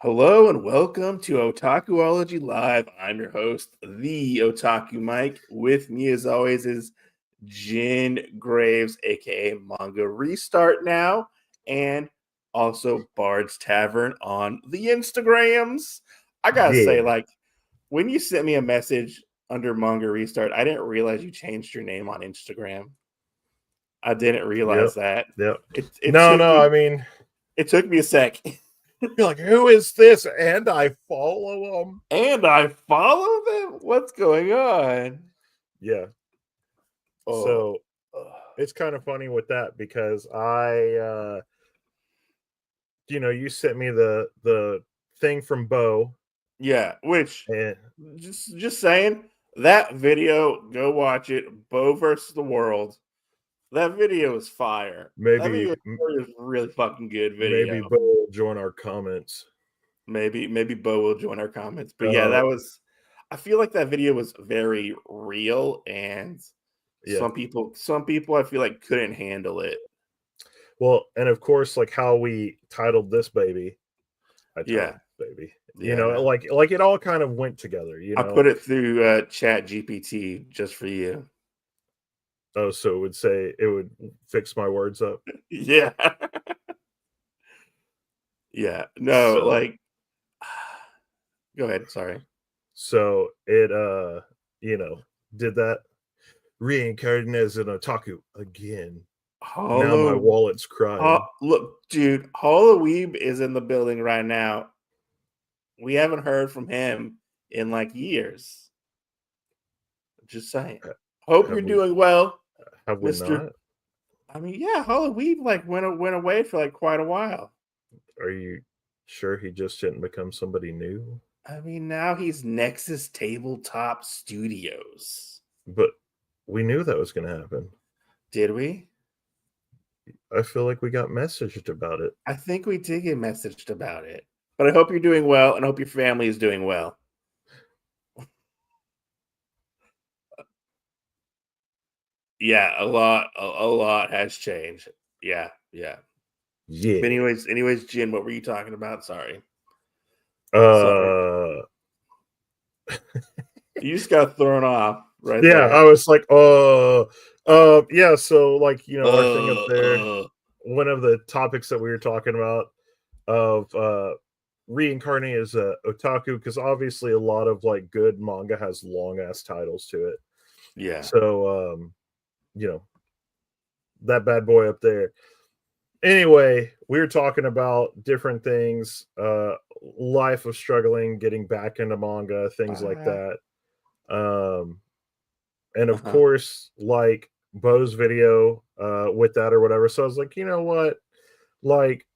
Hello and welcome to Otakuology Live. I'm your host, the Otaku Mike. With me, as always, is Jin Graves, aka Manga Restart Now, and also Bard's Tavern on the Instagrams. I gotta say, Yeah. when you sent me a message under Manga Restart, I didn't realize you changed your name on Instagram. I didn't Yep. realize that. Yep. It No, took no. I me mean, it took me a sec. you're like, who is this? And I follow him. And I follow them? What's going on? Yeah. Oh, So ugh. it's kind of funny with that because you sent me the thing from Bo, Yeah, which and just saying that video, go watch it. Bo versus the world. That video is fire. That maybe video is really fucking good maybe video. Bo will join our comments. Maybe Bo will join our comments. But yeah, Uh, I feel like that video was very real and yeah. some people I feel like couldn't handle it. Well, and of course, like how we titled this baby, I titled Yeah. this baby. Yeah, no. Like it all kind of went together. I put it through Chat GPT just for you. Oh, so it would fix my words up. Yeah. Yeah. No, So go ahead. Sorry. so it did that. Reincarnated as an otaku again. Now my Hollow. wallet's crying. Look, dude, Hollow is in the building right now. We haven't heard from him in like years. Just saying. Ha- Hope you're Have we doing well, have we Mister. not? I mean, yeah, Hollow like went away for like quite a while. Are you sure he just didn't become somebody new? I mean, now he's Nexus Tabletop Studios. But we knew that was gonna happen. Did we? I feel like we got messaged about it. I think we did get messaged about it. But I hope you're doing well and I hope your family is doing well. Yeah, a lot has changed. Yeah, yeah. Yeah. But anyways, Jin, what were you talking about? Sorry. Sorry. Uh You just got thrown off right yeah, I there. was like, yeah, so like, our thing up there, Uh. one of the topics that we were talking about of reincarnating as a otaku, because obviously a lot of like good manga has long ass titles to it. Yeah. So you know, that bad boy up there. Anyway, we were talking about different things, life of struggling, getting back into manga, things like Uh, that. Um and of uh-huh. course, like Bo's video with that or whatever. So I was like, you know what? Like,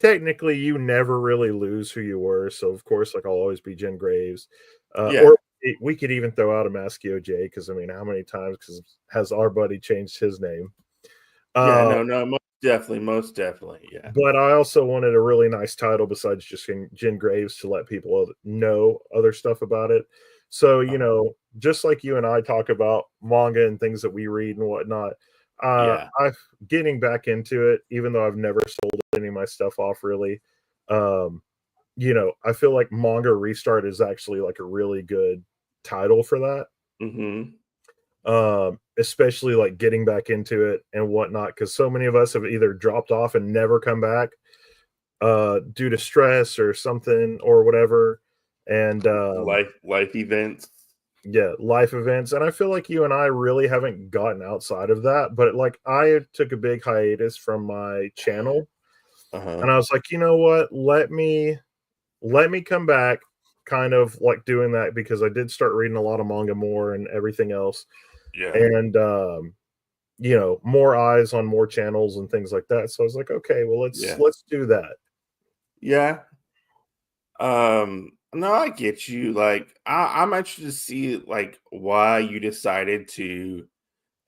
technically, you never really lose who you were. So of course, like I'll always be Jen Graves, Yeah. or we could even throw out a Maskio J because I mean, how many times has our buddy changed his name? Yeah, Uh, no, most definitely. Yeah. but I also wanted a really nice title besides just Jen Graves to let people know other stuff about it. So, Uh-huh. just like you and I talk about manga and things that we read and whatnot, Yeah. I'm getting back into it, even though I've never sold any of my stuff off really. Um, I feel like Manga Restart is actually like a really good title for that. Mm-hmm. Especially like getting back into it and whatnot, because so many of us have either dropped off and never come back due to stress or something or whatever. And Life events. yeah, life events. And I feel like you and I really haven't gotten outside of that. But like I took a big hiatus from my channel Uh-huh. and I was like, you know what? Let me come back kind of like doing that because I did start reading a lot of manga more and everything else. Yeah. And more eyes on more channels and things like that. So I was like, okay, well Yeah. let's do that. Yeah. No, I get you. Like, I'm interested to see like why you decided to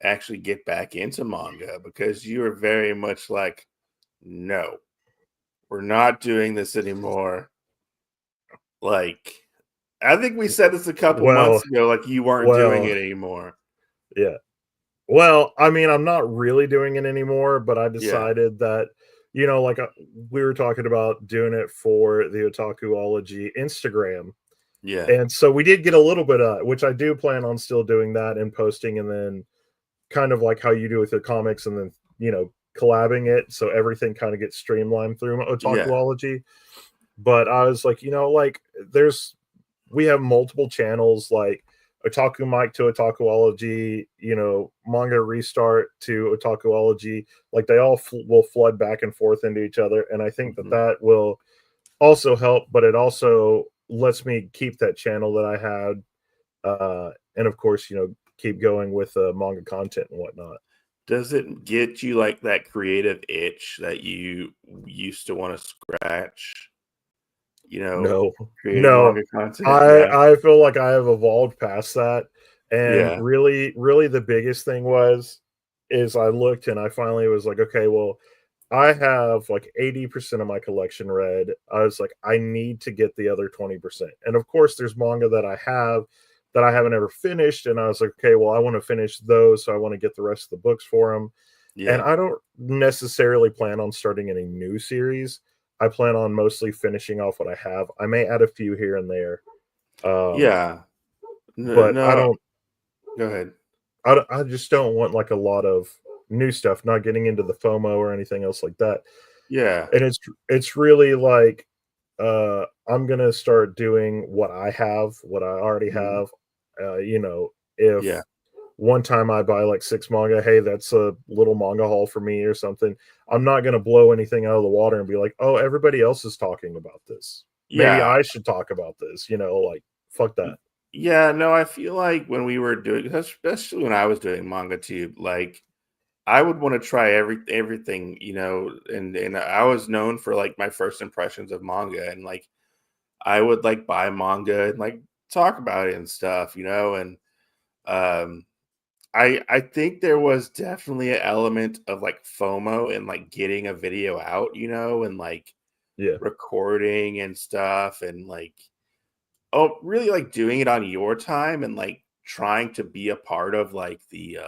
actually get back into manga because you were very much like, no, we're not doing this anymore. Like, I think we said this a couple Well, months ago, like you weren't doing well, it anymore. yeah. Well, I mean, I'm not really doing it anymore, but I Yeah. decided that you know, like we were talking about doing it for the Otakuology Instagram. Yeah. And so we did get a little bit of, which I do plan on still doing that and posting, and then kind of like how you do with your comics, and then, you know, collabing it so everything kind of gets streamlined through Yeah. Otakuology. But I was like, you know, like we have multiple channels like Otaku Mike to Otakuology, you know, Manga Restart to Otakuology. Like they all will flood back and forth into each other, and I think that Mhm. that will also help. But it also lets me keep that channel that I had, and of course, you know, keep going with manga content and whatnot. Does it get you like that creative itch that you used to want to scratch? You know, No, creating no, manga content? I Yeah. I feel like I have evolved past that, and Yeah. really the biggest thing is I looked and I finally was like, okay, well, I have like 80% of my collection read. I was like, I need to get the other 20%. And of course, there's manga that I have that I haven't ever finished. And I was like, okay, well, I want to finish those. So I want to get the rest of the books for them. And Yeah. I don't necessarily plan on starting any new series. I plan on mostly finishing off what I have. I may add a few here and there. Um, Yeah. No, but I no, don't, go ahead. I just don't want like a lot of new stuff, not getting into the FOMO or anything else like that. Yeah. And it's really like, I'm gonna start doing what I have, what I already Mhm. have. You know, if Yeah. one time I buy like 6 manga, hey, that's a little manga haul for me or something. I'm not gonna blow anything out of the water and be like, "Oh, everybody else is talking about this. Maybe Yeah. I should talk about this," you know, like, fuck that. Yeah, no, I feel like when we were doing, especially when I was doing manga too, like I would want to try everything, you know, and I was known for like my first impressions of manga, and like I would like buy manga and like talk about it and stuff, you know, and um I think there was definitely an element of like FOMO and like getting a video out, you know, and like Yeah. recording and stuff, and like, oh, really like doing it on your time and like trying to be a part of like the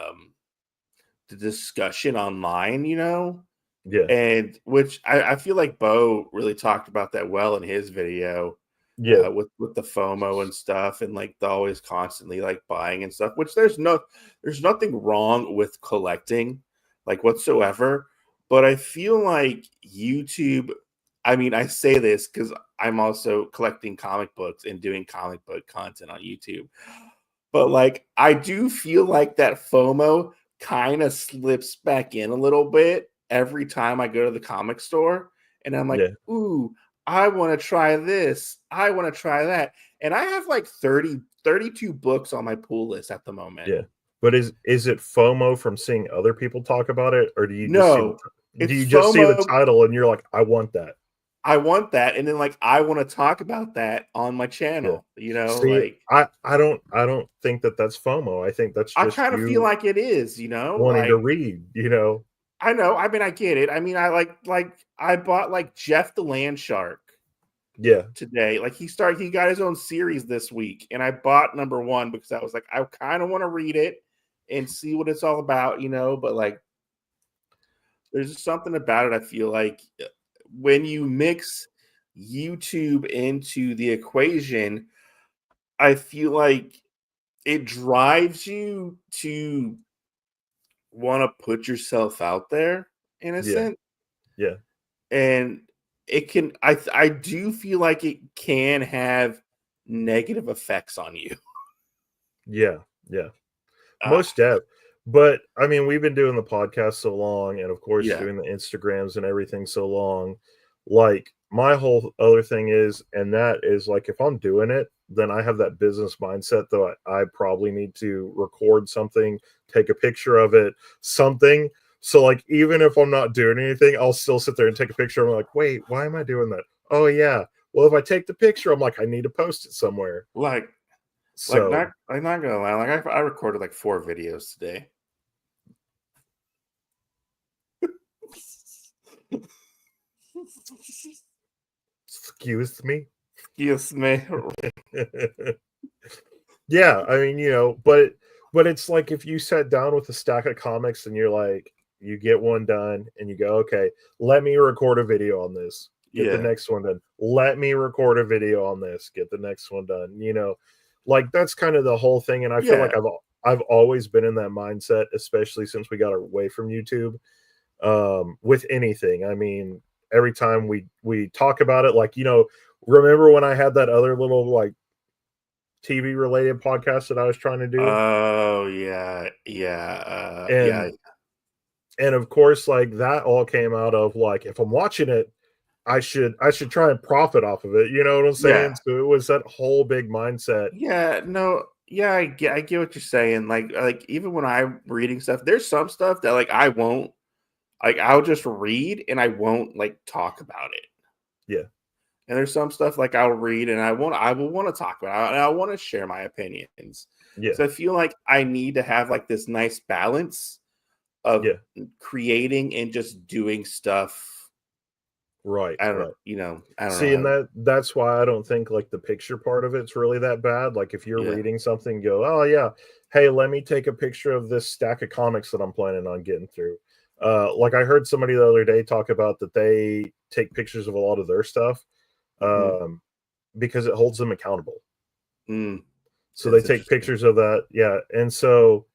discussion online, you know? Yeah. And which I feel like Bo really talked about that well in his video, Yeah. with the FOMO and stuff, and like the always constantly like buying and stuff. Which there's nothing wrong with collecting, like whatsoever. But I feel like YouTube. I mean, I say this because I'm also collecting comic books and doing comic book content on YouTube. But like, I do feel like that FOMO kind of slips back in a little bit every time I go to the comic store, and I'm like, Yeah. ooh, I want to try this. I want to try that. And I have like 32 books on my pool list at the moment. Yeah. But is it FOMO from seeing other people talk about it, or No, do it's you just see the FOMO. title and you're like, "I want that." I want that. And then like I want to talk about that on my Yeah. channel, you know, See, like I don't think that that's FOMO. I think that's I just kind of feel you like it is, you know, wanting to like read, you know? I know. I mean, I get it. I mean, I like I bought like Jeff the Land Shark Yeah. today. Like he got his own series this week, and I bought number one because I was like, I kind of want to read it and see what it's all about, you know. But like, there's just something about it. I feel like when you mix YouTube into the equation, I feel like it drives you to want to put yourself out there in a Yeah. sense. Yeah. And it can I do feel like it can have negative effects on you. Yeah. Yeah. Uh, Most deaf. But I mean, we've been doing the podcast so long, and of course yeah. doing the Instagrams and everything so long. Like my whole other thing is, and that is like if I'm doing it, then I have that business mindset that I probably need to record something, take a picture of it, something. So like even if I'm not doing anything, I'll still sit there and take a picture. I'm like, wait, why am I doing that? Oh yeah. Well, if I take the picture, I'm like, I need to post it somewhere. Like So not I'm not gonna lie, like I recorded like 4 videos today. excuse me. Excuse me. Yeah, I mean, you know, but it's like if you sat down with a stack of comics and you're like, You get one done and you go, okay, let me record a video on this. Get the next one done. Let me record a video on this. Get the next one done. Like that's kind of the whole thing. And I feel like I've always been in that mindset, especially since we got away from YouTube. With anything, I mean, every time we talk about it, like remember when I had that other little like TV related podcast that I was trying to do? Oh yeah, and of course, like that all came out of like if I'm watching it, I should try and profit off of it. You know what I'm saying? Yeah. So it was that whole big mindset. Yeah, no, yeah, I get what you're saying. Like even when I'm reading stuff, there's some stuff that like I won't like. I'll just read and I won't like talk about it. Yeah. And there's some stuff like I'll read and I will want to talk about it and I want to share my opinions. Yeah. So I feel like I need to have like this nice balance of creating and just doing stuff. Right. I don't See, know. and that's why I don't think like the picture part of it's really that bad. Like if you're reading something, go, oh yeah, hey, let me take a picture of this stack of comics that I'm planning on getting through. Like I heard somebody the other day talk about that they take pictures of a lot of their stuff because it holds them accountable. So they take pictures of that. Yeah. And so,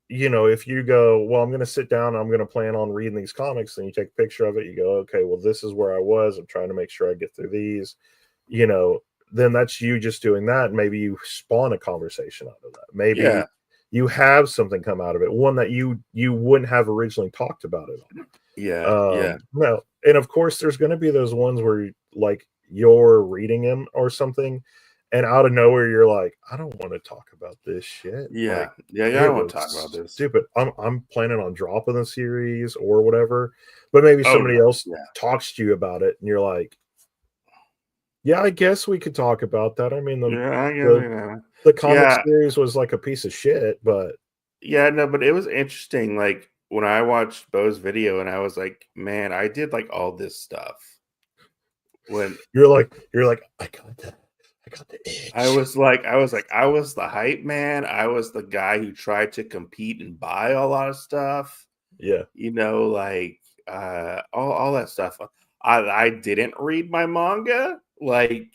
if you go, well, I'm going to sit down and I'm going to plan on reading these comics, and you take a picture of it, you go, okay, well, this is where I was. I'm trying to make sure I get through these, then that's you just doing that. And maybe you spawn a conversation out of that. Maybe you have something come out of it, one that you wouldn't have originally talked about it on. Well, and of course, there's going to be those ones where like you're reading them or something, and out of nowhere, you're like, I don't want to talk about this shit. Yeah. Like, I don't want to talk about this. Stupid. I'm planning on dropping the series or whatever, but maybe somebody else talks to you about it, and you're like, yeah, I guess we could talk about that. I mean, the comic series was like a piece of shit, but but it was interesting. Like when I watched Bo's video, and I was like, man, I did like all this stuff. When you're like, I got that. I got the itch. I was the hype man. I was the guy who tried to compete and buy a lot of stuff. Yeah. Like all that stuff. I didn't read my manga. Like,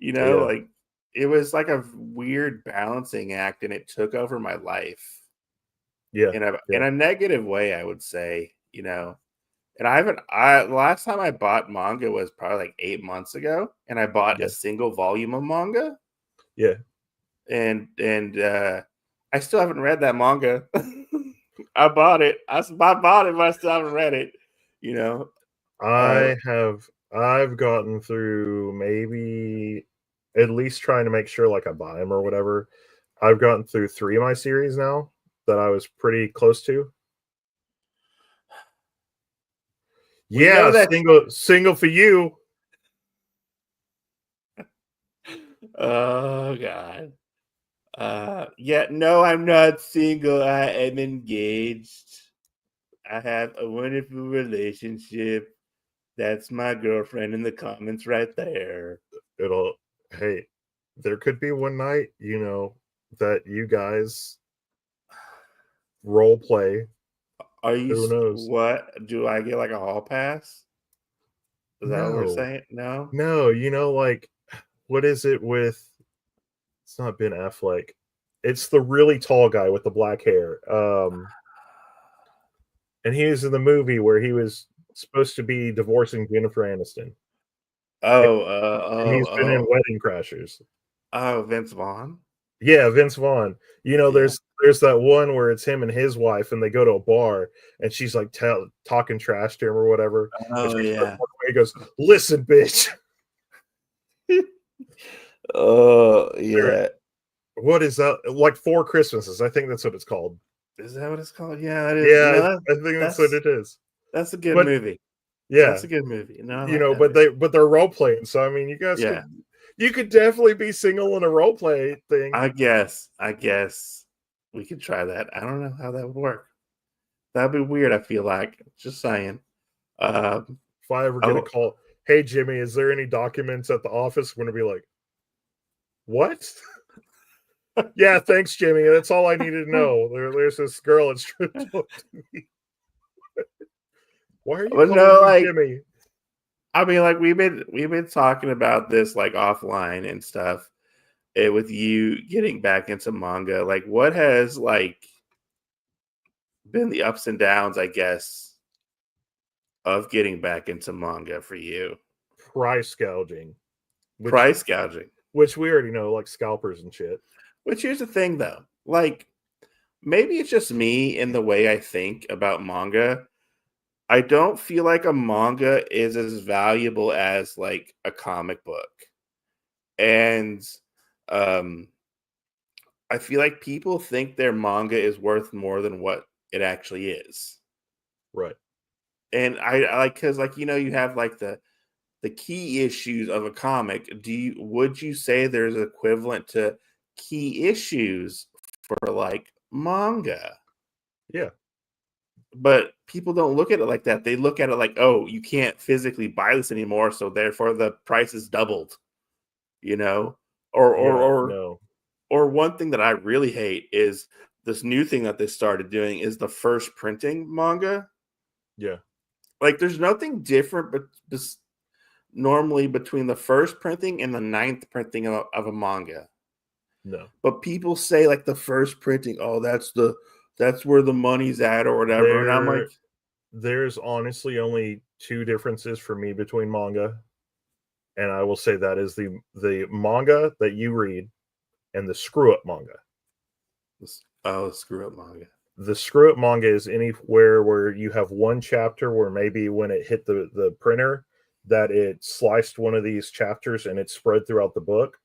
like it was like a weird balancing act, and it took over my life. Yeah. In a negative way, I would say, And last time I bought manga was probably like 8 months ago, and I bought a single volume of manga. Yeah. And I still haven't read that manga. I bought it. I bought it, but I still haven't read it. I've gotten through maybe at least trying to make sure like I buy them or whatever. I've gotten through 3 of my series now that I was pretty close to. Yeah, single for you. Oh God. No, I'm not single. I am engaged. I have a wonderful relationship. That's my girlfriend in the comments right there. Hey, there could be one night, that you guys role play. Are you? Who knows? What do I get like a hall pass? Is that what we're saying? No. Like what is it with? It's not Ben Affleck. It's the really tall guy with the black hair. And he was in the movie where he was supposed to be divorcing Jennifer Aniston. And he's been in Wedding Crashers. Oh, Vince Vaughn. Yeah, Vince Vaughn. There's that one where it's him and his wife, and they go to a bar, and she's like talking trash to him or whatever. Oh yeah. He goes, "Listen, bitch." Oh yeah. What is that? Like 4 Christmases? I think that's what it's called. Is that what it's called? Yeah, it is. Yeah, I think that's what it is. That's a good movie. Yeah, that's a good movie. But they're role playing. So I mean, you guys, you could definitely be single in a role play thing. I guess we could try that. I don't know how that would work. That'd be weird. I feel like, just saying. If I ever get a call, hey Jimmy, is there any documents at the office? I'm gonna be like, what? Yeah, thanks, Jimmy. That's all I needed to know. There's this girl at strip club to me. Why are you But calling no, me like Jimmy? I mean, like we've been talking about this like offline and stuff. With you getting back into manga, like what has like been the ups and downs, I guess, of getting back into manga for you? Price gouging, which Price gouging. which we already know, like scalpers and shit. Which here's the thing though, like maybe it's just me in the way I think about manga. I don't feel like a manga is as valuable as like a comic book. And um I feel like people think their manga is worth more than what it actually is. Right. And I like because like you have like the key issues of a comic. Would you say there's equivalent to key issues for like manga? Yeah. But people don't look at it like that. They look at it like, oh, you can't physically buy this anymore, so therefore the price is doubled. You know, or or Yeah. or No. or one thing that I really hate is this new thing that they started doing is the first printing manga. Yeah. Like, there's nothing different, but normally between the first printing and the ninth printing of a manga. No. But people say like the first printing, oh, that's where the money's at or whatever. And I'm like, There's honestly only two differences for me between manga, and I will say that is the manga that you read and the screw up manga. oh, screw up manga. The screw up manga is anywhere where you have one chapter where maybe when it hit the printer that it sliced one of these chapters and it spread throughout the book,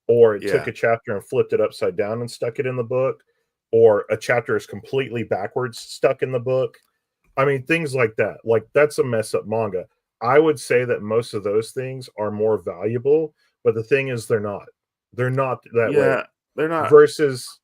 or it took Yeah. a chapter and flipped it upside down and stuck it in the book, or a chapter is completely backwards stuck in the book. I mean, things like that. Like, that's a mess up manga. I would say that most of those things are more valuable, but the thing is, they're not. They're not that way. Yeah. They're not. Versus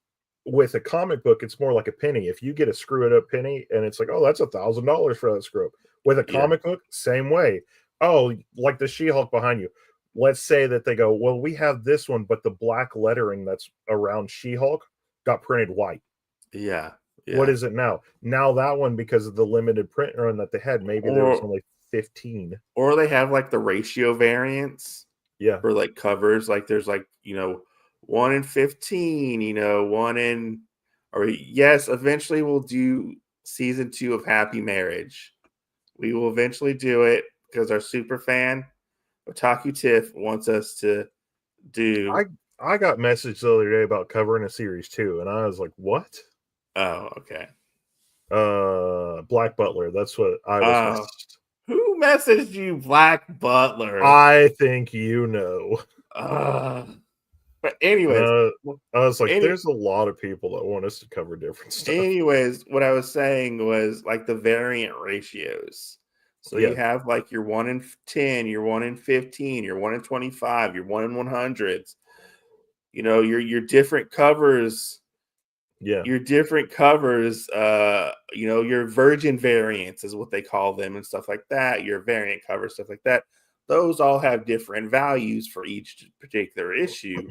with a comic book, it's more like a penny. If you get a screw it up penny and it's like, oh, that's $1,000 for that screw up. With a Yeah. comic book, same way. Oh, like the She-Hulk behind you. Let's say that they go, well, we have this one, but the black lettering that's around She-Hulk got printed white. Yeah. What Yeah. is it now? Now that one, because of the limited print run that they had, maybe there was Or only 15. or they have like the ratio variants Yeah. for like covers. Like there's like, 1 in 15, 1 in or yes, eventually we'll do season 2 of Happy Marriage. We will eventually do it because our super fan, Otaku Tiff, wants us to do. I I got messaged the other day about covering a series too, and I was like, what? Oh, okay. Black Butler. That's what I was Oh, messaged. who messaged you, Black Butler? I think you know. Uh, but And anyways, I was like, any there's a lot of people that want us to cover different stuff. anyways, what I was saying was like the variant ratios. So you Yeah. have like your 1 in 10, your 1 in 15, your 1 in 25, your 1 in 100s. Your different covers, Yeah. your virgin variants is what they call them and stuff like that, your variant covers, stuff like that. Those all have different values for each particular issue.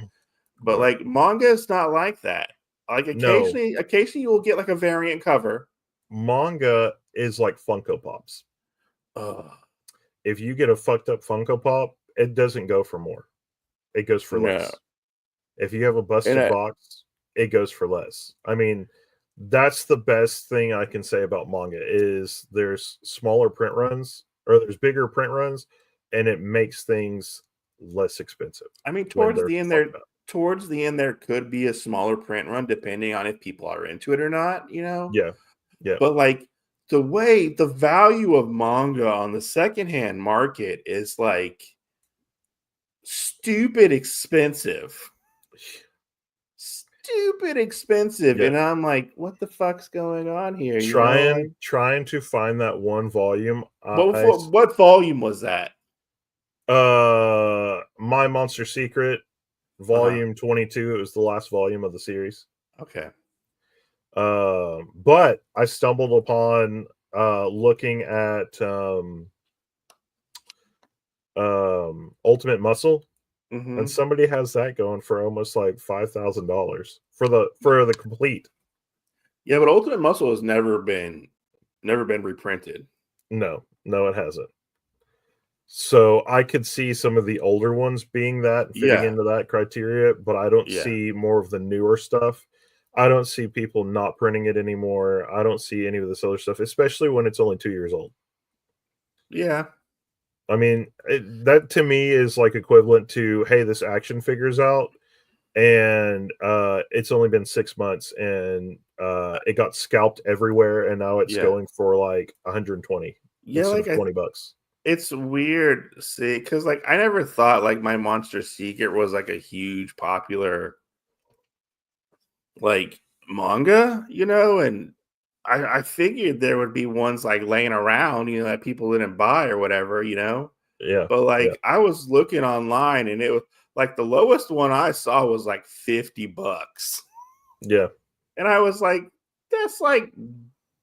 But Right. like manga is not like that. Like No, occasionally you will get like a variant cover. manga is like Funko Pops. Ugh, If you get a fucked up Funko Pop, it doesn't go for more. It goes for no. less. If you have a And busted box, it goes for less. I mean, that's the best thing I can say about manga is there's smaller print runs or there's bigger print runs, and it makes things less expensive I mean when they're fucked up. towards the end there could be a smaller print run depending on if people are into it or not. Yeah. Yeah. But like the value of manga on the secondhand market is like stupid expensive. Stupid expensive. Yeah. And I'm like, what the fuck's going on here? Like Trying to find that one volume. what volume was that? My Monster Secret Uh-huh. volume 22. It was the last volume of the series. Okay. But I stumbled upon looking at Ultimate Muscle. and Mm-hmm. somebody has that going for almost like $5,000 for the complete. Yeah, but Ultimate Muscle has never been reprinted. No, no, it hasn't. So I could see some of the older ones being that fitting Yeah, into that criteria, but I don't yeah, see more of the newer stuff. I don't see people not printing it anymore. I don't see any of this other stuff, especially when it's only 2 years old. yeah, I mean, that to me is like equivalent to, hey, this action figures out, and it's only been 6 months, and it got scalped everywhere, and now it's yeah, going for like 120 yeah. instead Like of $20. it's weird, see, because like I never thought like my Monster Secret was like a huge popular like manga, and I figured there would be ones like laying around, that people didn't buy or whatever. Yeah, But yeah, like I was looking online and it was like the lowest one I saw was like $50. yeah, And I was like, that's like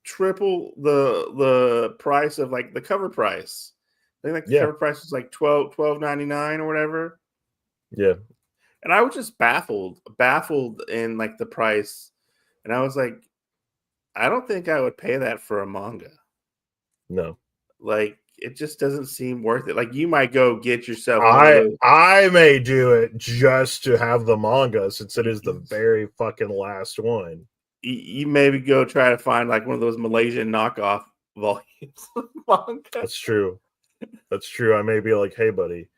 triple the price of like the cover price. I think like the yeah, cover price was like 12.99 or whatever. yeah. And I was just baffled in like the price. And I was like, I don't think I would pay that for a manga. No. Like it just doesn't seem worth it. Like you might go get yourself one of I those. I may do it just to have the manga since it is the very fucking last one. You maybe go try to find like one of those Malaysian knockoff volumes of manga. That's true. That's true. I may be like, hey buddy,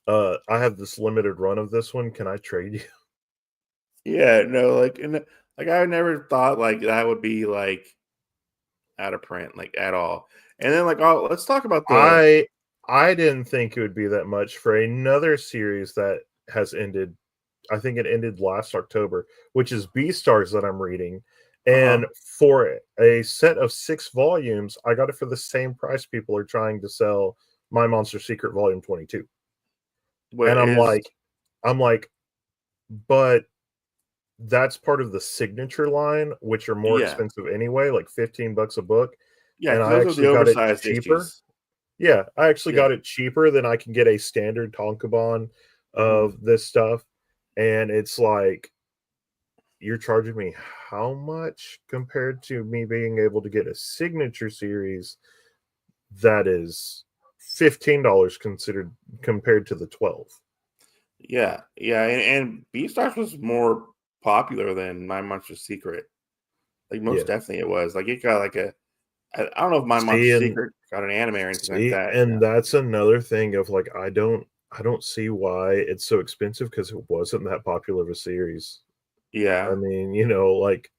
I have this limited run of this one. Can I trade you? Yeah, no, like I never thought like that would be like out of print like at all. And then like let's talk about the I I didn't think it would be that much for another series that has ended. I think it ended last October, which is Beastars that I'm reading. uh-huh. And for a set of 6 volumes, I got it for the same price people are trying to sell My Monster Secret Volume 22. What And is I'm like, but that's part of the signature line, which are more yeah. expensive anyway, like $15 a book. Yeah, And because I those are the actually got it oversized cheaper. issues. Yeah, I actually Yeah. got it cheaper than I can get a standard tankobon Hmm. of this stuff. And it's like, you're charging me how much compared to me being able to get a signature series that is $15 considered compared to the 12. Yeah. Yeah. And Beastars was more popular than My Monster Secret. Like most Yeah. definitely it was. Like it got like I don't know if My Monster See and Secret got an anime or anything like see that. and that's another thing of like I don't see why it's so expensive because it wasn't that popular of a series. I Yeah. mean, like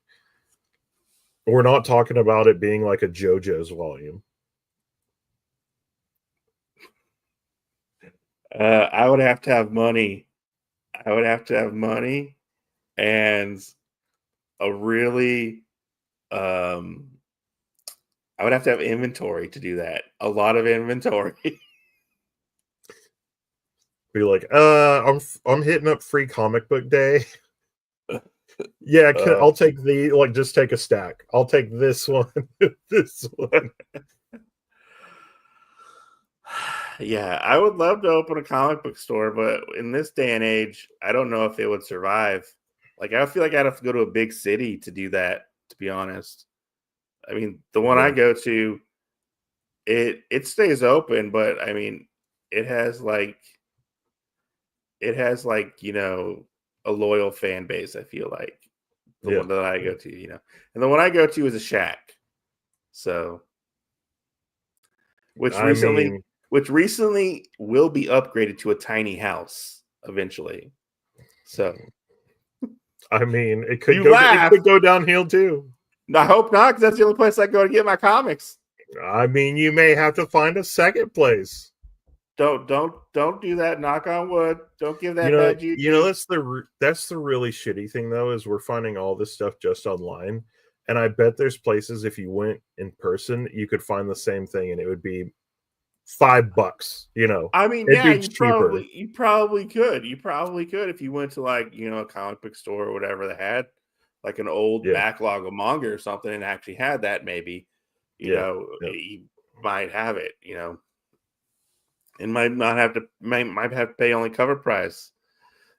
we're not talking about it being like a JoJo's volume. I would have to have money. I would have to have money and a really um I would have to have inventory to do that. A lot of inventory. Be like, I'm hitting up free comic book day. Yeah, uh, I'll take just take a stack. I'll take this one, this one. yeah, I would love to open a comic book store, but in this day and age, I don't know if it would survive. Like I feel like I'd have to go to a big city to do that, to be honest. I mean, the one I Yeah, go to, it stays open, but I mean, it has like it has like, a loyal fan base, I feel like. The yeah, one that I yeah. go to. And the one I go to is a shack. So, which I recently mean, which recently will be upgraded to a tiny house eventually. So, it could you it laugh. could go downhill too. I hope not, because that's the only place I go to get my comics. I mean, you may have to find a second place. Don't do that. Knock on wood. Don't give that bad juju. That's the really shitty thing though is we're finding all this stuff just online, and I bet there's places if you went in person you could find the same thing and it would be $5. I mean, It'd yeah, be cheaper. you probably could. You probably could if you went to like, a comic book store or whatever that had like an old Yeah, backlog of manga or something and actually had that maybe, yeah, yeah. you might have it, and might not have to might have to pay only cover price.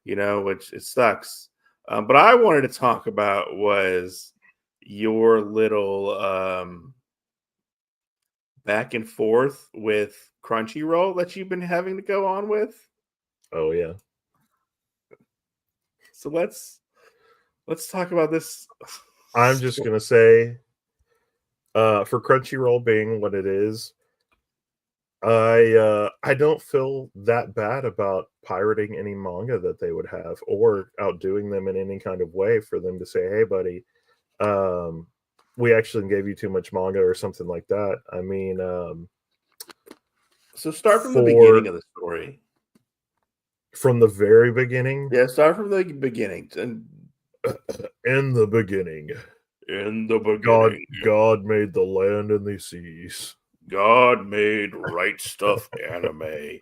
which it sucks. But I wanted to talk about was your little back and forth with Crunchyroll that you've been having to go on with. Oh yeah. So let's talk about this. I'm just gonna say, for Crunchyroll being what it is, I don't feel that bad about pirating any manga that they would have or outdoing them in any kind of way for them to say, "Hey, buddy, um, we actually gave you too much manga," or something like that. I mean, So start from the for beginning of the story. from the very beginning, Yeah, start from the beginning. And in the beginning, in the God beginning, God made the land and the seas. God made Right Stuff anime,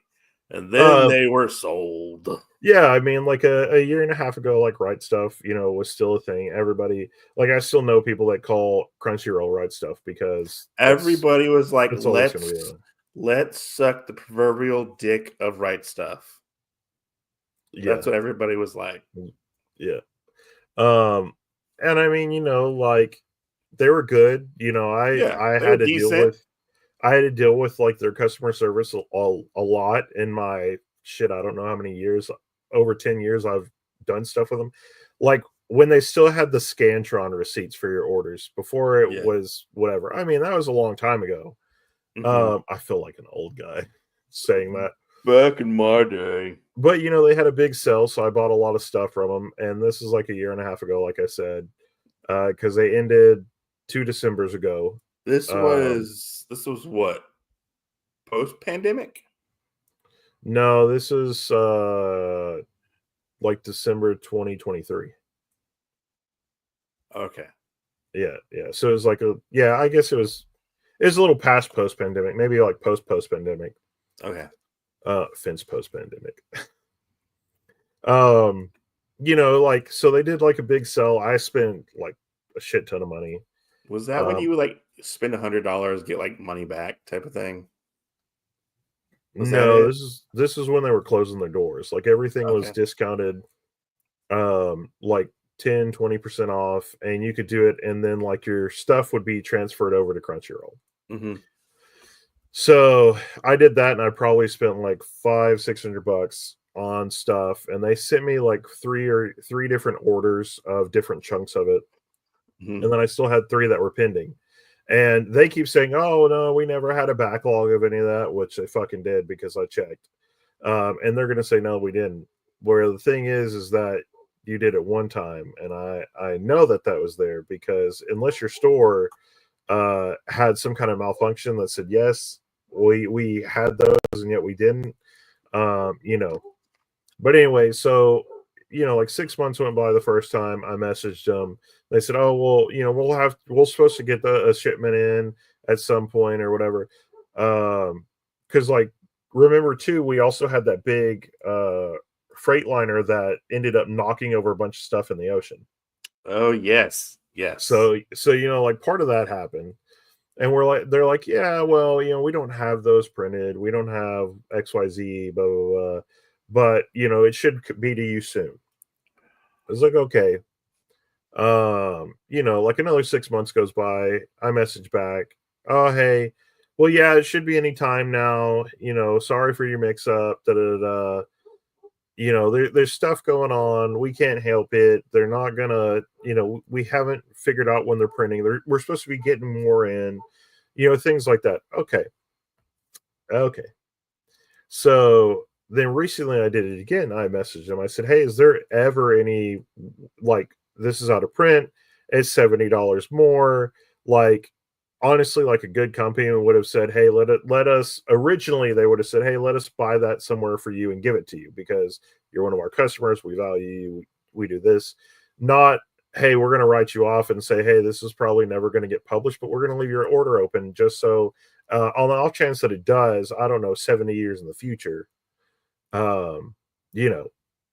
and then Uh, they were sold. yeah, I mean, like a year and a half ago, like Right Stuff, was still a thing. Everybody, like, I still know people that call Crunchyroll Right Stuff because Everybody was like, that's all it's gonna be. let's suck the proverbial dick of Right Stuff. Yeah, That's what everybody was like. yeah. Um, and I mean, like they were good. Yeah, I they were had to deal decent. with like their customer service a lot in my shit. I don't know how many years, over 10 years, I've done stuff with them. Like when they still had the Scantron receipts for your orders before it Yeah. was whatever. I mean, that was a long time ago. Mhm. I feel like an old guy saying that. Back in my day. But they had a big sale, so I bought a lot of stuff from them. And this is like a year and a half ago, like I said, because they ended 2 Decembers ago. This was what? Post pandemic? No, this is like December 2023. Okay. Yeah, yeah. So it was like I guess it was a little past post pandemic, maybe like post pandemic. Okay. Fin's post pandemic. um, like so they did like a big sell. I spent like a shit ton of money. Was that when Um, you would like spend $100, get like money back type of thing? Was that no, it? this is when they were closing their doors. Like everything was Okay. discounted, like 10-20% off, and you could do it, and then like your stuff would be transferred over to Crunchyroll. Hmm. So I did that, and I probably spent like 500-600 bucks on stuff, and they sent me like three different orders of different chunks of it, Hmm. and then I still had three that were pending. And they keep saying, "Oh no, we never had a backlog of any of that," which they fucking did because I checked. And they're gonna say, "No, we didn't." Where the thing is that you did it one time, and I know that was there because unless your store had some kind of malfunction that said yes, we had those, and yet we didn't. You know. But anyway, so like 6 months went by the first time I messaged them. They said, "Oh well, we're supposed to get a shipment in at some point or whatever." Because like remember too, we also had that big freight liner that ended up knocking over a bunch of stuff in the ocean. Oh yes. Yes. So like part of that happened. And they're like, yeah, well, we don't have those printed. We don't have XYZ, blah, blah, blah. But, it should be to you soon. I was like, okay. Like another 6 months goes by. I message back, oh, hey, well, yeah, it should be any time now. Sorry for your mix up. Da, da, da, da. There's stuff going on. We can't help it. They're not gonna, we haven't figured out when they're printing. We're supposed to be getting more in, things like that. Okay. Okay. So then recently I did it again. I messaged them. I said, hey, is there ever any, like, this is out of print? It's $70 more. Like, honestly, like a good company would have said, hey, let us originally they would have said, hey, let us buy that somewhere for you and give it to you because you're one of our customers. We value you. We do this. Not, hey, we're going to write you off and say, hey, this is probably never going to get published, but we're going to leave your order open just so on the off chance that it does, I don't know, 70 years in the future, um, you know,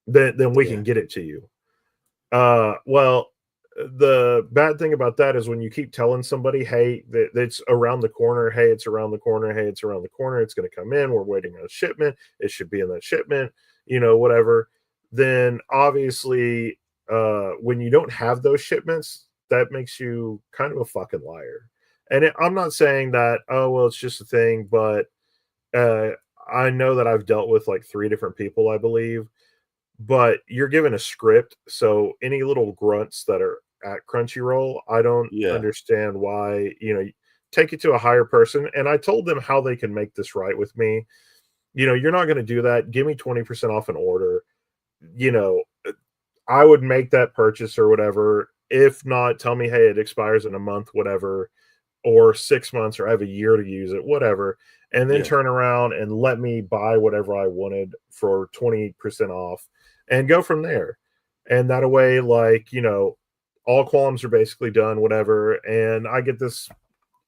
then we Yeah. can get it to you. Well, the bad thing about that is when you keep telling somebody, hey, it's around the corner, hey, it's around the corner, hey, it's around the corner, it's going to come in, we're waiting on a shipment, it should be in that shipment, whatever. then obviously when you don't have those shipments, that makes you kind of a fucking liar. And I'm not saying that, oh, well, it's just a thing, but uh, I know that I've dealt with like 3 different people, I believe, but you're given a script. So any little grunts that are at Crunchyroll, I don't Yeah. understand why, take it to a higher person. And I told them how they can make this right with me. You're not going to do that. Give me 20% off an order. You know, I would make that purchase or whatever. If not, tell me, hey, it expires in a month, whatever, or 6 months, or I have a year to use it, whatever. And then Yeah. turn around and let me buy whatever I wanted for 20% off and go from there. And that way, like, all qualms are basically done, whatever. And I get this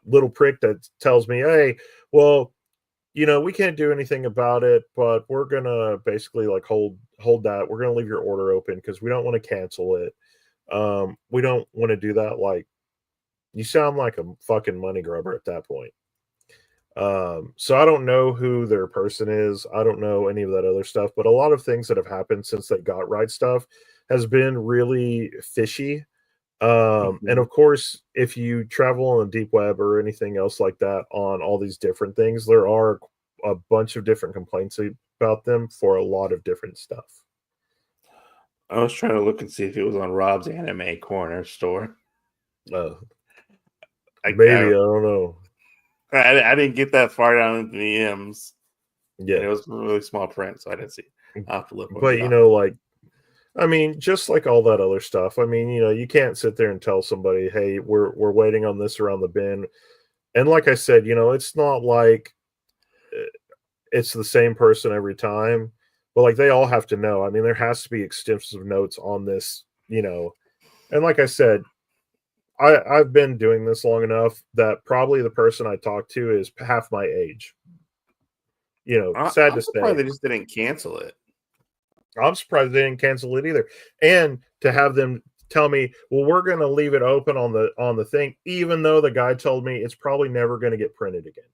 little prick that tells me, hey, well, we can't do anything about it, but we're gonna basically like hold that. We're gonna leave your order open because we don't want to cancel it. We don't want to do that. Like, you sound like a fucking money grubber at that point. So I don't know who their person is. I don't know any of that other stuff, but a lot of things that have happened since they got right stuff has been really fishy. And Mhm. of course, if you travel on the deep web or anything else like that on all these different things, there are a bunch of different complaints about them for a lot of different stuff. I was trying to look and see if it was on Rob's Anime Corner store. Uh, I Maybe, I I, don't know. I didn't get that far down into the M's, and Yeah, it was really small print, so I didn't see it. I'll have to look when we but get off. like, I mean, just like all that other stuff. I mean, you can't sit there and tell somebody, "Hey, we're waiting on this around the bin." And like I said, it's not like uh, it's the same person every time, but like they all have to know. I mean, there has to be extensive notes on this, And like I said, I've been doing this long enough that probably the person I talk to is half my age. Sad I'm to surprised say. they just didn't cancel it. I'm surprised they didn't cancel it either. And to have them tell me, well, we're going to leave it open on the thing, even though the guy told me it's probably never going to get printed again.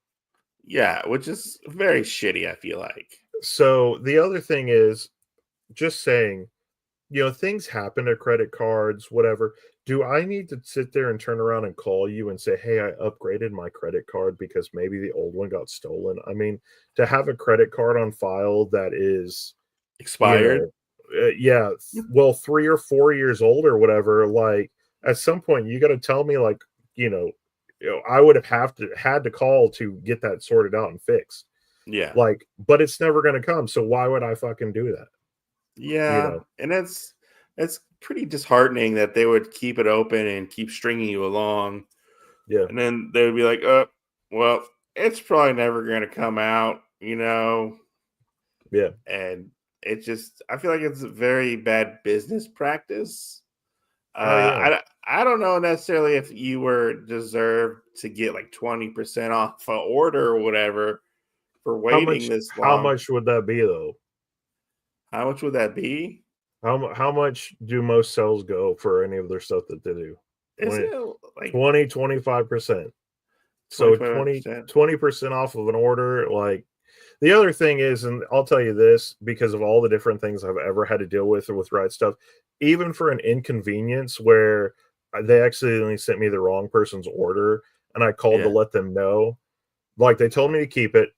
Yeah, which is very shitty, I feel like. So the other thing is just saying, things happen to credit cards, whatever. Do I need to sit there and turn around and call you and say, hey, I upgraded my credit card because maybe the old one got stolen? I mean, to have a credit card on file that is, you Expired? know, yeah, well, 3 or 4 years old or whatever, like at some point you got to tell me, like, I would have had to call to get that sorted out and fixed. Yeah. Like, but it's never going to come. So why would I fucking do that? You Yeah, know? and it's pretty disheartening that they would keep it open and keep stringing you along, Yeah. and then they would be like, well, it's probably never gonna come out," Yeah. and it just I feel like it's a very bad business practice. Oh yeah. I don't know necessarily if you were deserved to get like 20% off a order or whatever for How waiting much this how long. much would that be though? How much would that be? How much do most sales go for any of their stuff that they do? Is 20, it like 25%. So 20 25%? 20% off of an order. Like, the other thing is, and I'll tell you this because of all the different things I've ever had to deal with right stuff, even for an inconvenience where they accidentally sent me the wrong person's order and I called to Yeah. let them know, like they told me to keep it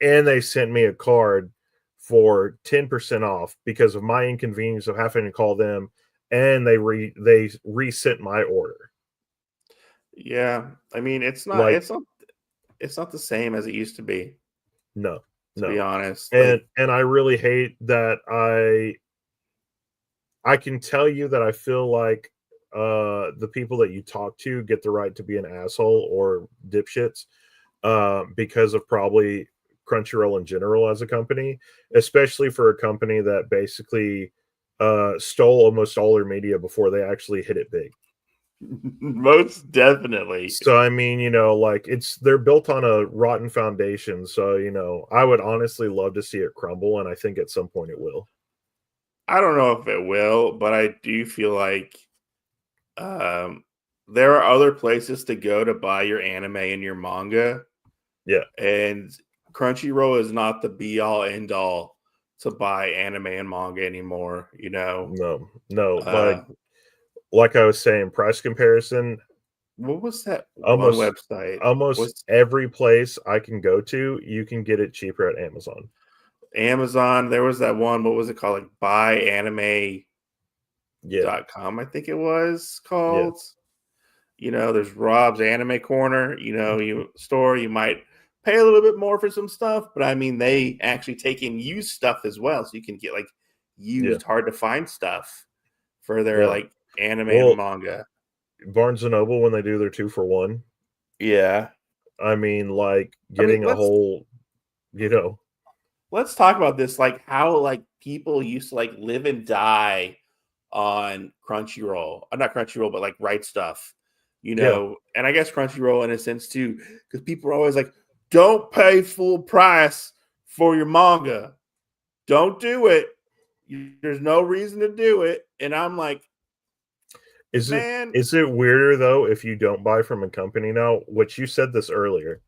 and they sent me a card for 10% off because of my inconvenience of having to call them, and they resent my order. Yeah, I mean, Like, it's not the same as it used to be, no, to be no. honest. And Like, I really hate that I can tell you that I feel like the people that you talk to get the right to be an asshole or dipshits because of probably Crunchyroll in general as a company, especially for a company that basically stole almost all their media before they actually hit it big. most definitely. So I mean, like they're built on a rotten foundation. So, I would honestly love to see it crumble, and I think at some point it will. I don't know if it will, but I do feel like um, there are other places to go to buy your anime and your manga, Yeah. and Crunchyroll is not the be all end all to buy anime and manga anymore. No. Uh, Like I was saying, price comparison. what was that one Almost website? almost Was every place I can go to, you can get it cheaper at Amazon. Amazon? There was that one. What was it called? Like buyanime.com, Yeah, I think it was yeah, called. There's Rob's Anime Corner. You store. You might pay a little bit more for some stuff, but I mean, they actually take in used stuff as well, so you can get like yeah, used, hard to find stuff for their yeah. like anime and Well, manga. Barnes and Noble, when they do their 2-for-1, Yeah, I mean, like I mean, getting a whole, you know, let's talk about this, like how like people used to like live and die on Crunchyroll. Not Crunchyroll, but like Right Stuff. yeah. And I guess Crunchyroll in a sense too, because people are always like, don't pay full price for your manga. Don't do it. There's no reason to do it. And I'm like, Is it man, is it weirder though if you don't buy from a company now? Which you said this earlier.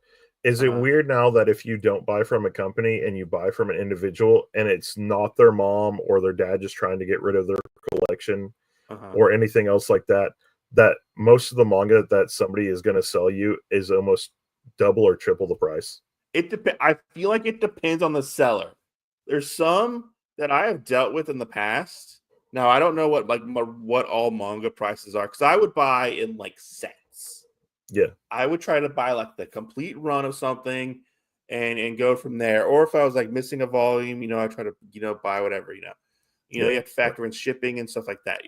Is it uh-huh, weird now that if you don't buy from a company and you buy from an individual and it's not their mom or their dad just trying to get rid of their collection uh-huh. or anything else like that, that most of the manga that somebody is going to sell you is almost double or triple the price? It depends. I feel like it depends on the seller. There's some that I have dealt with in the past. Now I don't know what all manga prices are, because I would buy in like sets. Yeah, I would try to buy like the complete run of something and go from there. Or if I was like missing a volume, I try to buy whatever. yeah, You have to factor in shipping and stuff like that.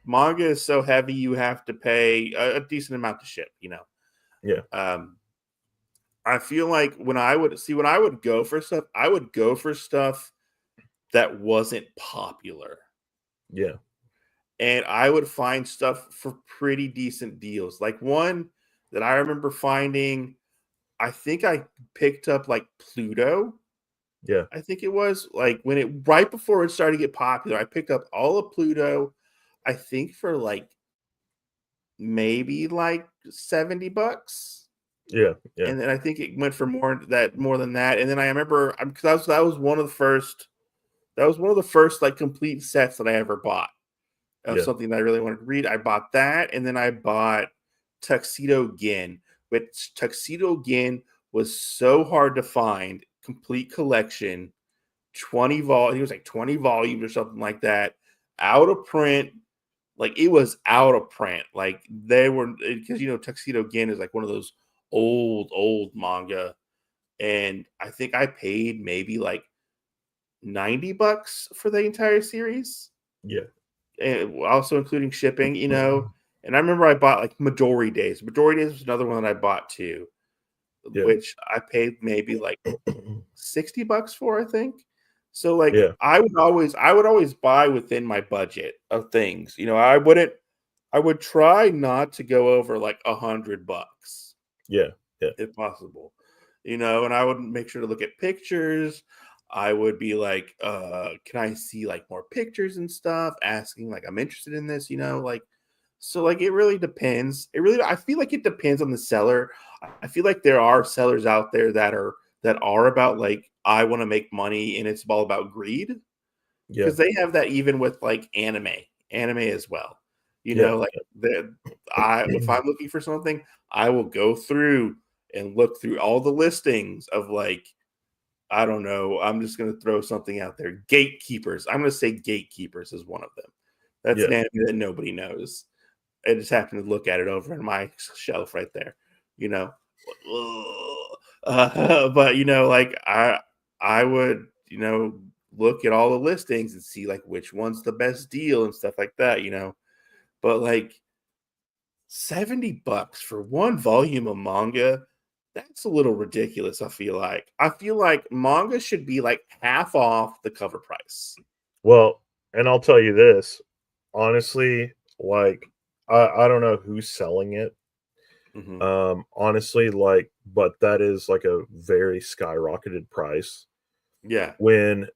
Manga is so heavy, you have to pay a decent amount to ship. yeah, Um, I feel like when I would go for stuff, I would go for stuff that wasn't popular. yeah, And I would find stuff for pretty decent deals. Like one that I remember finding, I think I picked up like Pluto. yeah, I think it was like when it right before it started to get popular, I picked up all of Pluto, I think for like maybe like $70. yeah, yeah, And then I think it went for more than that. And then I remember because that was one of the first like complete sets that I ever bought of yeah, something that I really wanted to read. I bought that, and then I bought Tuxedo Gin, which Tuxedo Gin was so hard to find. Complete collection, 20 vol. It was like 20 volumes or something like that, out of print. Like it was out of print. Like they were, because Tuxedo Gin is like one of those old manga, and I think I paid maybe like $90 for the entire series, yeah, and also including shipping. And I remember I bought like Midori Days. Midori Days was another one that I bought too, yeah, which I paid maybe like $60 for, I think. So like yeah, I would always buy within my budget of things. I would try not to go over like $100 yeah, yeah, if possible. And I would make sure to look at pictures. I would be like, can I see like more pictures and stuff? Asking like I'm interested in this, like so like it really depends. I feel like it depends on the seller. I feel like there are sellers out there that are about like I want to make money and it's all about greed, yeah, because they have that even with like anime as well. yeah, Like I if I'm looking for something, I will go through and look through all the listings of like, I don't know. I'm just going to throw something out there. Gatekeepers. I'm going to say Gatekeepers is one of them. That's yeah, an anime that nobody knows. I just happened to look at it over in my shelf right there. You know, but like I would look at all the listings and see like which one's the best deal and stuff like that. But like $70 for one volume of manga, that's a little ridiculous. I feel like manga should be like half off the cover price. Well, and I'll tell you this, honestly, like I don't know who's selling it. Hmm. Honestly, like, but that is like a very skyrocketed price. Yeah, When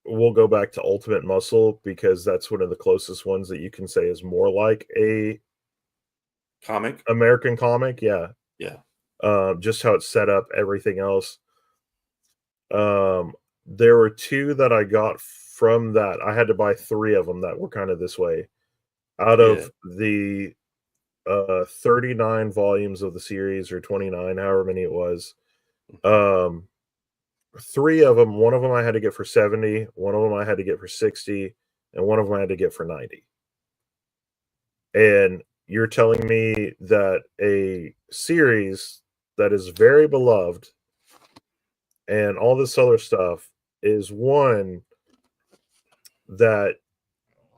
we'll go back to Ultimate Muscle because that's one of the closest ones that you can say is more like a comic. American comic, yeah. Yeah. Just how it's set up, everything else. Um, there were 2 that I got from that. I had to buy 3 of them that were kind of this way. Out Yeah. of the 39 volumes of the series, or 29, however many it was, um 3 of them, one of them I had to get for 70, one of them I had to get for 60, and one of them I had to get for 90. And you're telling me that a series that is very beloved and all this other stuff is one that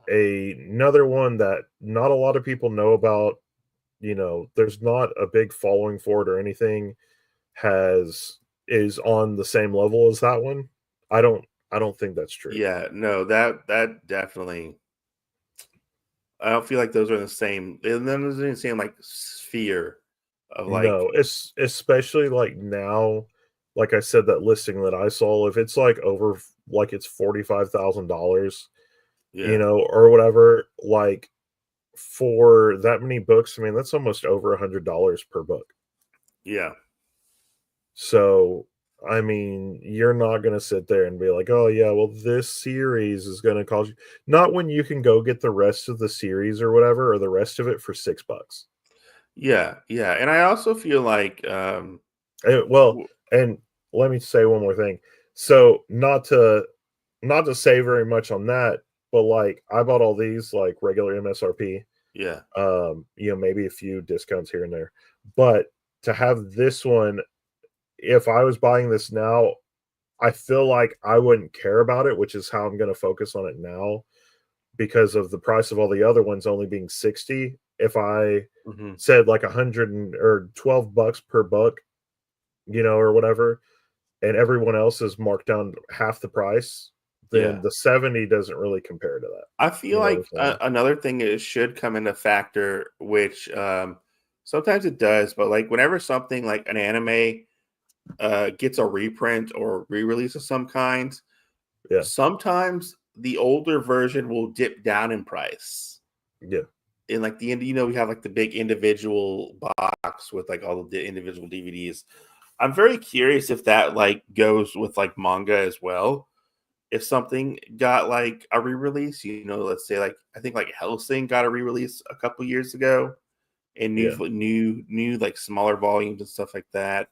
another one that not a lot of people know about, there's not a big following for it or anything, has is on the same level as that one. I don't I don't think that's true. Yeah, no, that definitely. I don't feel like those are in the same. And then there's in the same like sphere of like, No, it's especially like now, like I said, that listing that I saw, if it's like over like it's $45,000, yeah, or whatever, like for that many books, I mean, that's almost over $100 per book. yeah, So, I mean, you're not going to sit there and be like, oh, yeah, well, this series is going to cost you. Not when you can go get the rest of the series or whatever, or the rest of it for $6. yeah, yeah. And I also feel like, Well, w- and let me say one more thing. So, not to say very much on that, but like I bought all these like regular MSRP, yeah, maybe a few discounts here and there. But to have this one, if I was buying this now, I feel like I wouldn't care about it, which is how I'm going to focus on it now because of the price of all the other ones only being 60. If I hmm, said like 100 or $12 per book, or whatever, and everyone else is marked down half the price, then yeah. the 70 doesn't really compare to that. I feel You know what I'm like saying? another thing is should come into factor, which sometimes it does, but like whenever something like an anime gets a reprint or re-release of some kind, Yeah. sometimes the older version will dip down in price. Yeah. In like the end, we have like the big individual box with like all the individual DVDs. I'm very curious if that like goes with like manga as well. If something got like a re-release, let's say like I think like Hellsing got a re-release a couple years ago in Yeah. new like smaller volumes and stuff like that.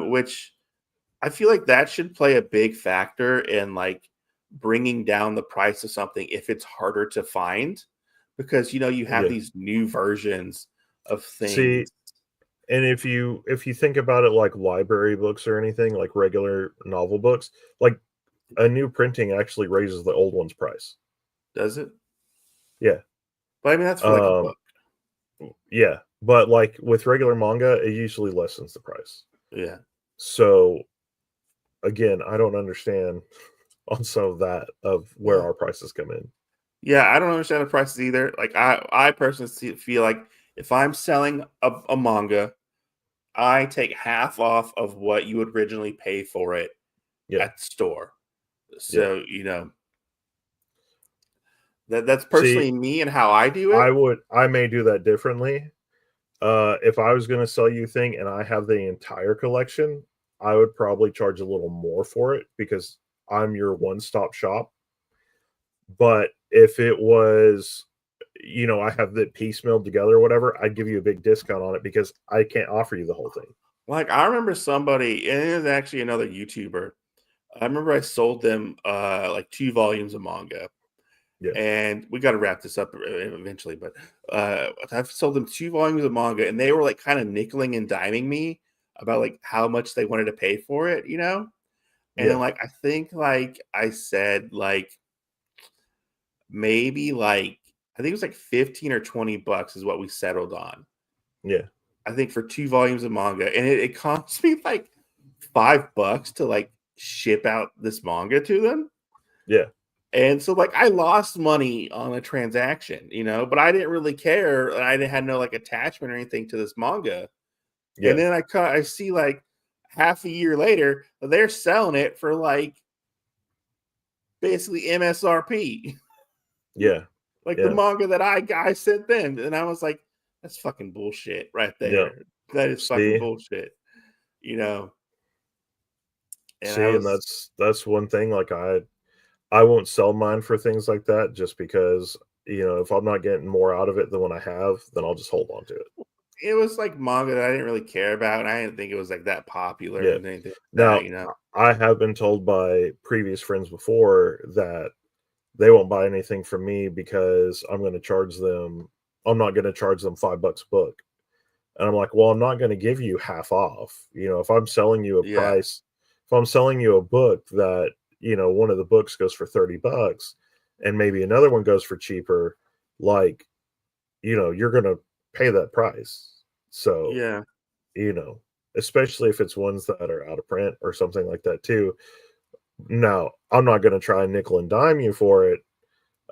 Which I feel like that should play a big factor in like bringing down the price of something if it's harder to find, because you have Yeah. these new versions of See, things. and if you think about it like library books or anything, like regular novel books, like a new printing actually raises the old one's price. Does it? Yeah. But I mean that's for like a Um, book. yeah. But like with regular manga, it usually lessens the price. Yeah. So again, I don't understand on some of that of where Yeah. our prices come in. Yeah, I don't understand the prices either. Like I personally feel like if I'm selling a manga, I take half off of what you would originally pay for it Yeah. at the store. Yeah. So, that's See, personally me and how I do it. I may do that differently. If I was going to sell you a thing and I have the entire collection, I would probably charge a little more for it because I'm your one-stop shop. But if it was, I have the piecemeal together or whatever, I'd give you a big discount on it because I can't offer you the whole thing. Like I remember somebody, and it was actually another YouTuber. I remember I sold them like 2 volumes of manga, Yeah. and we got to wrap this up eventually. But I've sold them 2 volumes of manga, and they were like kind of nickeling and diming me about like how much they wanted to pay for it, Yeah. And like I think like I said like maybe like I think it was like 15 or $20 is what we settled on. Yeah. I think for 2 volumes of manga, and it cost me like $5 to like ship out this manga to them. Yeah. And so like I lost money on a transaction, but I didn't really care. And I didn't had no like attachment or anything to this manga. And Yeah. then I see like half a year later, they're selling it for like basically MSRP. Yeah. Like the Yeah. manga that I sent them. And I was like, that's fucking bullshit right Yeah. there. That is fucking See, bullshit. You know. And I See, and was, that's one thing. Like I won't sell mine for things like that just because if I'm not getting more out of it than what I have, then I'll just hold on to it. it was like manga that I didn't really care about, and I didn't think it was like that popular Yeah. and anything like Now that, you know. I have been told by previous friends before that they won't buy anything from me because I'm not going to charge them $5 a book. And I'm like, well, I'm not going to give you half off. If I'm selling you a Yeah, price, if I'm selling you a book that, one of the books goes for $30 and maybe another one goes for cheaper, like, you're going to pay that price. So, yeah, you know, especially if it's ones that are out of print or something like that too. No, I'm not going to try and nickel and dime you for it.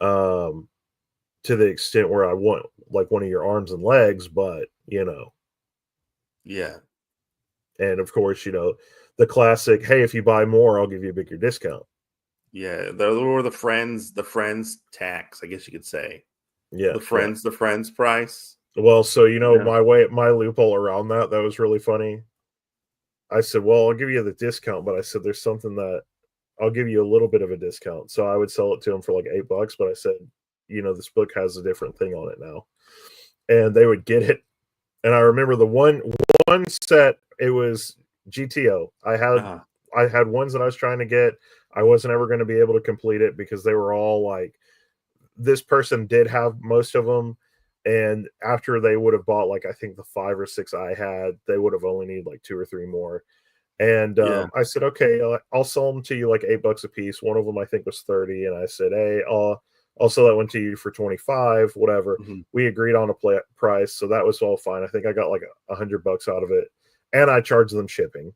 Um, to the extent where I want like one of your arms and legs, but yeah, and of course, the classic, hey, if you buy more, I'll give you a bigger discount. yeah. Those were the friends tax, I guess you could say. Yeah, The yeah. friends price. Well, so You know. my loophole around that was really funny. I said, well, I'll give you the discount, but I said there's something that I'll give you a little bit of a discount. So I would sell it to them for like $8, but I said, this book has a different thing on it now. And they would get it. And I remember the one set, it was GTO. Uh, I had ones that I was trying to get. I wasn't ever going to be able to complete it because they were all like this person did have most of them, and after they would have bought like I think the 5 or 6 I had, they would have only needed like 2 or 3 more. And yeah. I said, okay, I'll sell them to you like $8 a piece. One of them I think was 30, and I said, hey, I'll sell that one to you for 25, whatever. Mhm. We agreed on a price, so that was all fine. I think I got like $100 out of it, and I charged them shipping.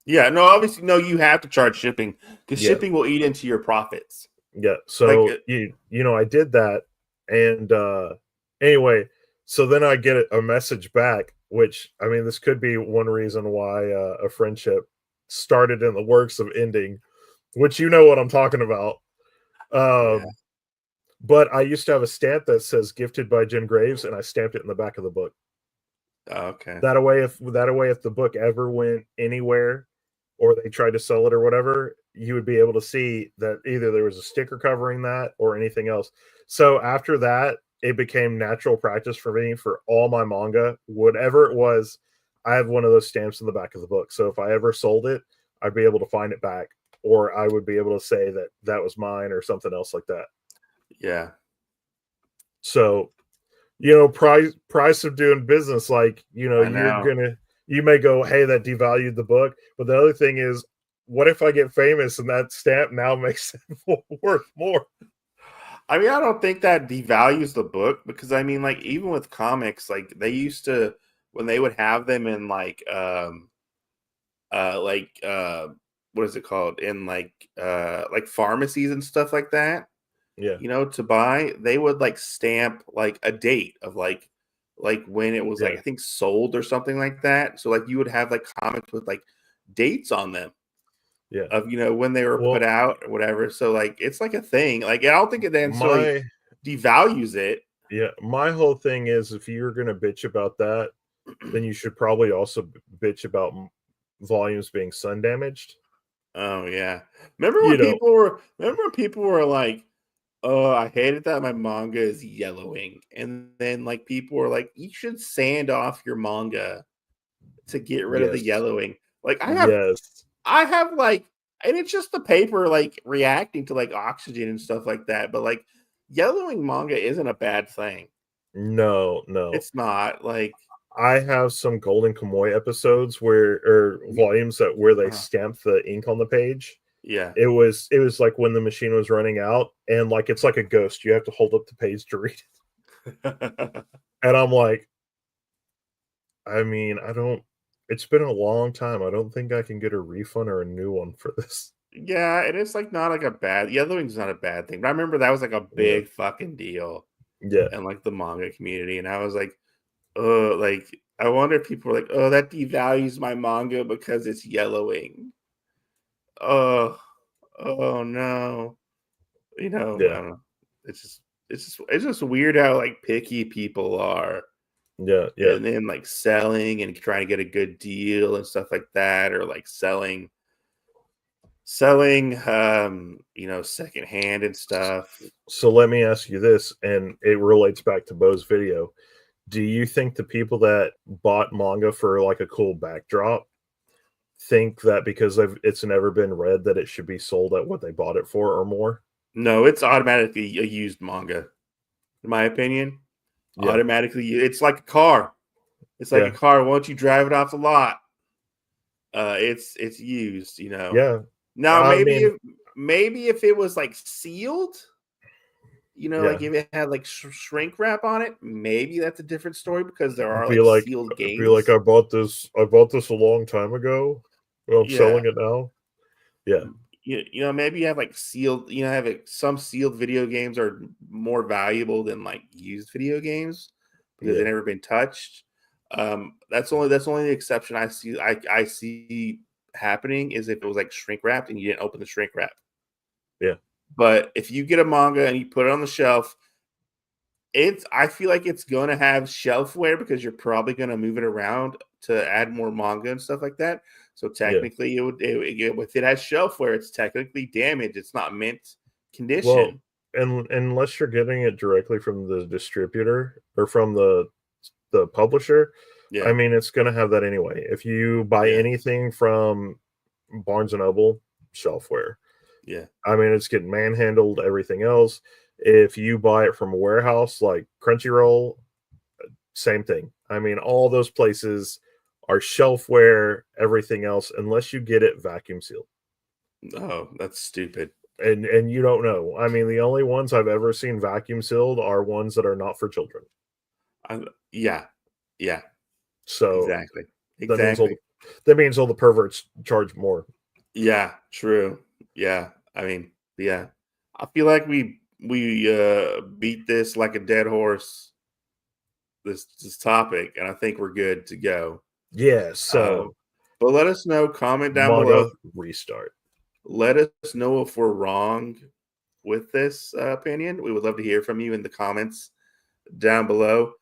Yeah, no, obviously, no. You have to charge shipping because Yeah, shipping will eat into your profits. yeah. Like, So I did that, and anyway, so then I get a message back, which I mean, this could be one reason why a friendship started in the works of ending, which you know what I'm talking about. yeah, Um, but I used to have a stamp that says "Gifted by Jim Graves," and I stamped it in the back of the book. okay, That way, if the book ever went anywhere or they tried to sell it or whatever, you would be able to see that either there was a sticker covering that or anything else. So after that, it became natural practice for me for all my manga, whatever it was. I have one of those stamps in the back of the book. So if I ever sold it, I'd be able to find it back, or I would be able to say that that was mine or something else like that. yeah, So price of doing business, like I know. you may go, hey, that devalued the book, but the other thing is, what if I get famous and that stamp now makes it worth more? I mean, I don't think that devalues the book because I mean, like, even with comics, like they used to when they would have them in like what is it called in like pharmacies and stuff like that, Yeah, to buy, they would like stamp like a date of like when it was like yeah, I think sold or something like that. So like you would have like comics with like dates on them yeah. of when they were put Well, out or whatever. So like it's like a thing. Like I don't think it necessarily my devalues it. my whole thing is, if you're gonna bitch about that, then you should probably also bitch about volumes being sun damaged. Oh yeah. You know, Remember when people were like, "Oh, I hated that my manga is yellowing." And then like people were like, "You should sand off your manga to get rid of the yes, yellowing." Like yes, I have like and it's just the paper like reacting to like oxygen and stuff like that, but like yellowing manga isn't a bad thing. no, no. It's not like I have some Golden Kamuy episodes or volumes where they uh, stamp the ink on the page. yeah. It was like when the machine was running out, and like it's like a ghost. You have to hold up the page to read it. And I'm like, I mean, I don't. It's been a long time. I don't think I can get a refund or a new one for this. Yeah, and it's like not like a bad yellowing's not a bad thing. But I remember that was like a Yeah, big fucking deal yeah, in like the manga community. And I was like, oh, like I wonder if people were like, oh, that devalues my manga because it's yellowing. Oh, oh no. I yeah, don't know. It's just weird how like picky people are, yeah, yeah, and then like selling and trying to get a good deal and stuff like that, or like selling selling, secondhand and stuff. So let me ask you this, and it relates back to Bo's video. Do you think the people that bought manga for like a cool backdrop think that because it's never been read that it should be sold at what they bought it for or more? No, it's automatically a used manga, in my opinion. Yeah. Automatically, it's like a car. It's like a Yeah. car. Once you drive it off the lot, it's used. Yeah. Now I mean, maybe if it was like sealed, yeah. like if it had like shrink wrap on it, maybe that's a different story because there are Be like like sealed be like, games. I bought this a long time ago. Well, I'm Yeah, selling it now. Yeah. maybe you have like sealed. Have some sealed video games are more valuable than like used video games because they've Yeah. never been touched. That's only the exception I see. I see happening is if it was like shrink wrapped and you didn't open the shrink wrap. Yeah. But if you get a manga and you put it on the shelf, I feel like it's gonna have shelf wear because you're probably gonna move it around to add more manga and stuff like that. So Yeah. technically, if it has shelf wear, it's technically damaged. It's not mint Well, condition. and unless you're getting it directly from the distributor or from the publisher, I Yeah, mean, it's going to have that anyway. If you buy yeah, anything from Barnes and Noble, shelfware. yeah, I mean, it's getting manhandled. Everything else. If you buy it from a warehouse like Crunchyroll, same thing. I mean, all those places are shelfware. Everything else, unless you get it vacuum sealed. Oh, that's stupid. And you don't know. I mean, the only ones I've ever seen vacuum sealed are ones that are not for children. Yeah, yeah, So exactly, that means all exactly. the perverts charge more. Yeah, true. Yeah, I mean, yeah. I feel like we beat this like a dead horse. This topic, and I think we're good to go. Yeah, Um, so but let us know. Comment down below. manga restart. Let us know if we're wrong with this opinion. We would love to hear from you in the comments down below.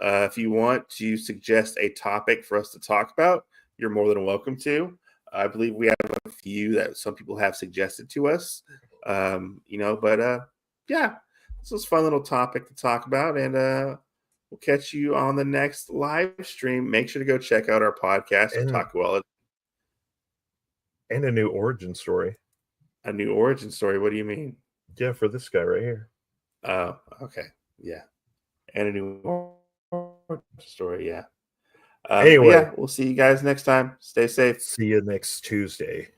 If you want to suggest a topic for us to talk about, you're more than welcome to. I believe we have a few that some people have suggested to us. But yeah, this was a fun little topic to talk about, and we'll catch you on the next live stream. Make sure to go check out our podcast, And Otakuology, a new origin story. a new origin story. What do you mean? Yeah, for this guy right here. Oh, okay, yeah, and a new origin story, yeah. But Anyway, yeah, we'll see you guys next time. Stay safe. see you next Tuesday.